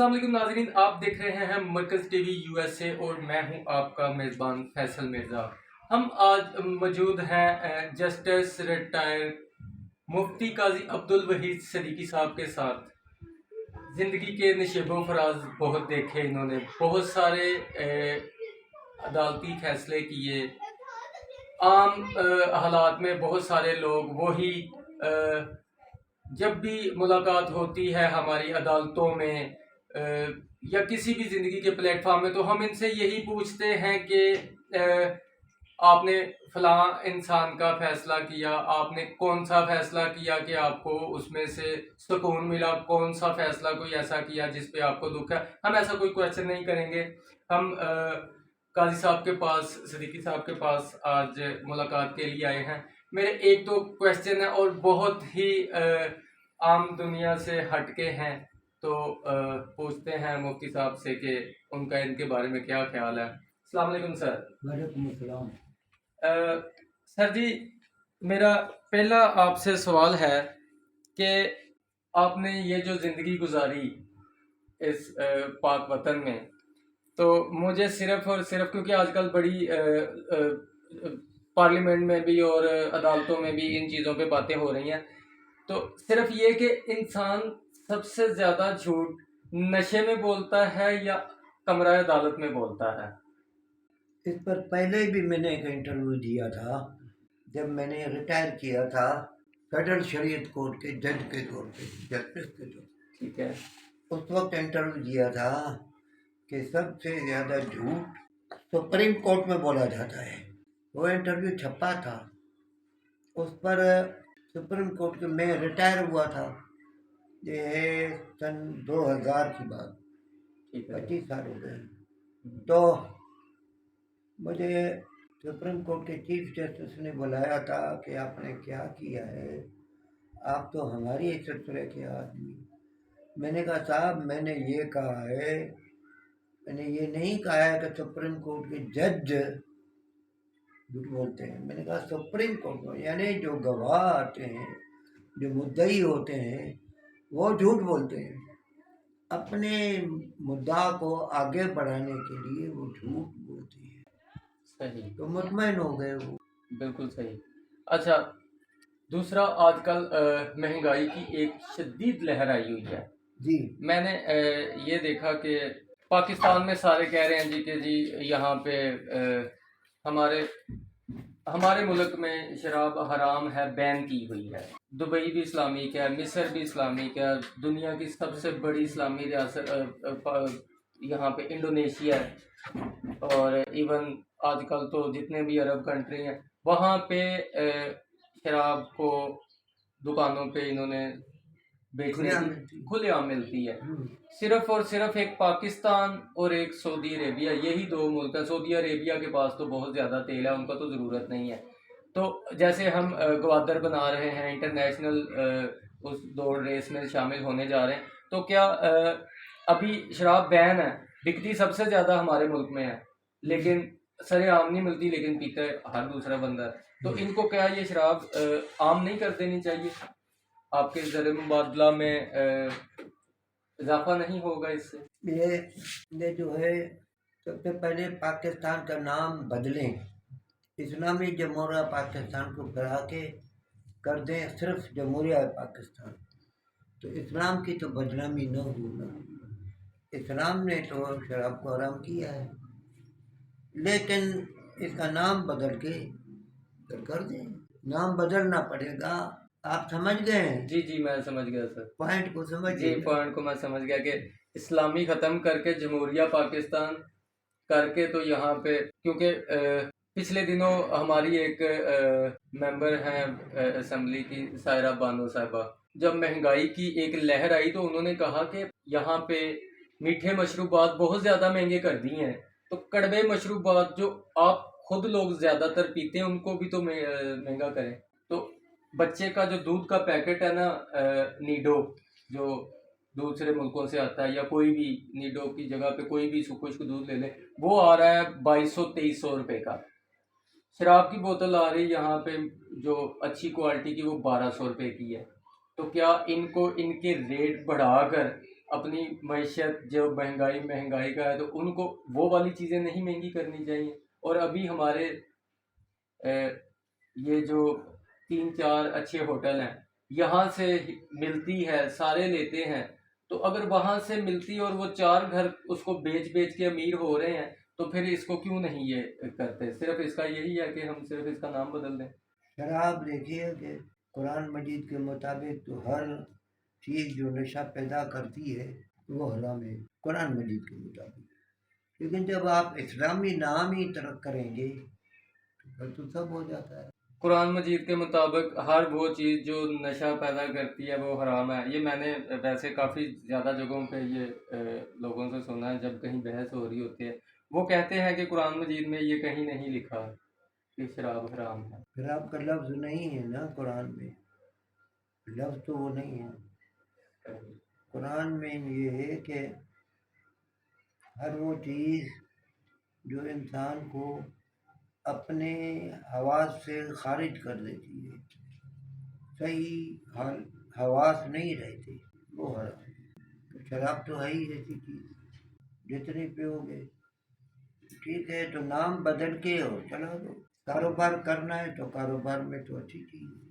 अस्सलाम वालेकुम नाज़रीन, आप देख रहे हैं मरकज़ टीवी यूएसए और मैं हूं आपका मेज़बान फैसल मिर्ज़ा। हम आज मौजूद हैं जस्टिस रिटायर्ड मुफ्ती काजी अब्दुल वहीद सदीकी साहब के साथ। ज़िंदगी के नशेबो फराज बहुत देखे इन्होंने, बहुत सारे अदालती फैसले किए। आम हालात में बहुत सारे लोग वही जब भी मुलाकात होती है हमारी अदालतों में या किसी भी ज़िंदगी के प्लेटफॉर्म में, तो हम इनसे यही पूछते हैं कि आपने फ़लाँ इंसान का फ़ैसला किया, आपने कौन सा फ़ैसला किया कि आपको उसमें से सुकून मिला, कौन सा फ़ैसला कोई ऐसा किया जिस पे आपको दुख है। हम ऐसा कोई क्वेश्चन नहीं करेंगे। हम काजी साहब के पास, सदीकी साहब के पास आज मुलाकात के लिए आए हैं। मेरे एक तो क्वेश्चन है और बहुत ही आम दुनिया से हटके हैं, तो पूछते हैं मुफ्ती साहब से कि उनका इनके बारे में क्या ख्याल है। अस्सलाम वालेकुम सर। वालेकुम अस्सलाम। सर जी, मेरा पहला आपसे सवाल है कि आपने ये जो ज़िंदगी गुजारी इस पाक वतन में, तो मुझे सिर्फ और सिर्फ, क्योंकि आजकल बड़ी पार्लियामेंट में भी और अदालतों में भी इन चीज़ों पे बातें हो रही हैं, तो सिर्फ ये कि इंसान सबसे ज़्यादा झूठ नशे में बोलता है या कमरा अदालत में बोलता है। इस पर पहले भी मैंने एक इंटरव्यू दिया था जब मैंने रिटायर किया था फेडरल शरीयत कोर्ट के जज के तौर पे, जस्टिस के तौर पे। ठीक है। उस वक्त इंटरव्यू दिया था कि सबसे ज़्यादा झूठ सुप्रीम कोर्ट में बोला जाता है। वो इंटरव्यू छपा था, उस पर सुप्रीम कोर्ट के मैं रिटायर हुआ था, ये है सन 2000 की बात, 25 साल हो गए। तो मुझे सुप्रीम कोर्ट के चीफ जस्टिस ने बुलाया था कि आपने क्या किया है, आप तो हमारी इज्जत के आदमी। मैंने कहा साहब, मैंने ये कहा है, मैंने ये नहीं कहा है कि सुप्रीम कोर्ट के जज झूठ बोलते हैं। मैंने कहा सुप्रीम कोर्ट में, यानी जो गवाह आते हैं, जो मुद्दई होते हैं, वो झूठ बोलते हैं। अपने मुद्दा को आगे बढ़ाने के लिए वो झूठ बोलते हैं। सही। तो मुतमईन हो गए वो। बिल्कुल सही। अच्छा, दूसरा, आजकल महंगाई की एक शदीद लहर आई हुई है जी। मैंने ये देखा कि पाकिस्तान में सारे कह रहे हैं जी कि जी यहाँ पे हमारे मुल्क में शराब हराम है, बैन की हुई है। दुबई भी इस्लामिक है, मिस्र भी इस्लामिक है, दुनिया की सबसे बड़ी इस्लामी रियासत यहाँ पे इंडोनेशिया है, और इवन आजकल तो जितने भी अरब कंट्री हैं वहाँ पे शराब को दुकानों पे इन्होंने बेचने की खुलेआम मिलती है। सिर्फ और सिर्फ एक पाकिस्तान और एक सऊदी अरेबिया, यही दो मुल्क हैं। सऊदी अरेबिया के पास तो बहुत ज़्यादा तेल है, उनका तो ज़रूरत नहीं है। तो जैसे हम गवादर बना रहे हैं, इंटरनेशनल उस दौड़ रेस में शामिल होने जा रहे हैं, तो क्या अभी शराब बैन है, बिकती सबसे ज़्यादा हमारे मुल्क में है, लेकिन सरेआम नहीं मिलती, लेकिन पीता हर दूसरा बंदा है। तो इनको क्या ये शराब आम नहीं कर देनी चाहिए? आपके ज़र मुबादला में इजाफा नहीं होगा इससे? ये जो है, सबसे पहले पाकिस्तान का नाम बदलें, इस्लामी जमहूरिया पाकिस्तान को बढ़ा के कर दें सिर्फ जमहूरिया पाकिस्तान, तो इस्लाम की तो बदनामी न होना। इस्लाम ने तो शराब को हराम किया है, लेकिन इसका नाम बदल के कर दें। नाम बदलना पड़ेगा। आप समझ गए? जी जी, मैं समझ गया सर। पॉइंट को समझ जी, पॉइंट को मैं समझ गया कि इस्लामी ख़त्म करके जमहूरिया पाकिस्तान करके, तो यहाँ पे क्योंकि पिछले दिनों हमारी एक मेंबर हैं असेंबली की, सायरा बानो साहिबा, जब महंगाई की एक लहर आई तो उन्होंने कहा कि यहाँ पे मीठे मशरूबात बहुत ज़्यादा महंगे कर दिए हैं, तो कड़वे मशरूबात जो आप खुद लोग ज़्यादातर पीते हैं उनको भी तो महंगा करें। तो बच्चे का जो दूध का पैकेट है ना, नीडो, जो दूसरे मुल्कों से आता है, या कोई भी नीडो की जगह पे कोई भी खुश्क दूध ले लें, वो आ रहा है 2200-2300 रुपये का। शराब की बोतल आ रही यहाँ पे जो अच्छी क्वालिटी की, वो 1200 रुपये की है। तो क्या इनको इनके रेट बढ़ाकर اپنی معیشت جو مہنگائی کا ہے تو ان کو وہ والی چیزیں نہیں مہنگی کرنی چاہیے. اور ابھی ہمارے یہ جو 3 4 اچھے ہوٹل ہیں یہاں سے ملتی ہے سارے لیتے ہیں، تو اگر وہاں سے ملتی اور وہ 4 گھر اس کو بیچ کے امیر ہو رہے ہیں تو پھر اس کو کیوں نہیں یہ کرتے؟ صرف اس کا یہی ہے کہ ہم صرف اس کا نام بدل دیں. شراب دیکھیے کہ قرآن مجید کے مطابق تو ہر چیز جو نشہ پیدا کرتی ہے وہ حرام ہے قرآن مجید کے مطابق. لیکن جب آپ اسلامی نام ہی ترک کریں گے تو پھر تو سب ہو جاتا ہے. قرآن مجید کے مطابق ہر وہ چیز جو نشہ پیدا کرتی ہے وہ حرام ہے. یہ میں نے ویسے کافی زیادہ جگہوں پہ یہ لوگوں سے سنا ہے جب کہیں بحث ہو رہی ہوتی ہے، وہ کہتے ہیں کہ قرآن مجید میں یہ کہیں نہیں لکھا کہ شراب حرام ہے. شراب کا لفظ نہیں ہے نا قرآن میں، لفظ تو وہ نہیں ہے. قرآن میں یہ ہے کہ ہر وہ چیز جو انسان کو اپنے حواس سے خارج کر دیتی ہے، صحیح حواس نہیں رہتے، وہ حرام ہے. شراب تو ہے ہی ایسی چیز جتنی پیو گے ٹھیک ہے، تو نام بدل کے اور چلا دو. کاروبار کرنا ہے تو کاروبار میں تو اچھی چیز ہے.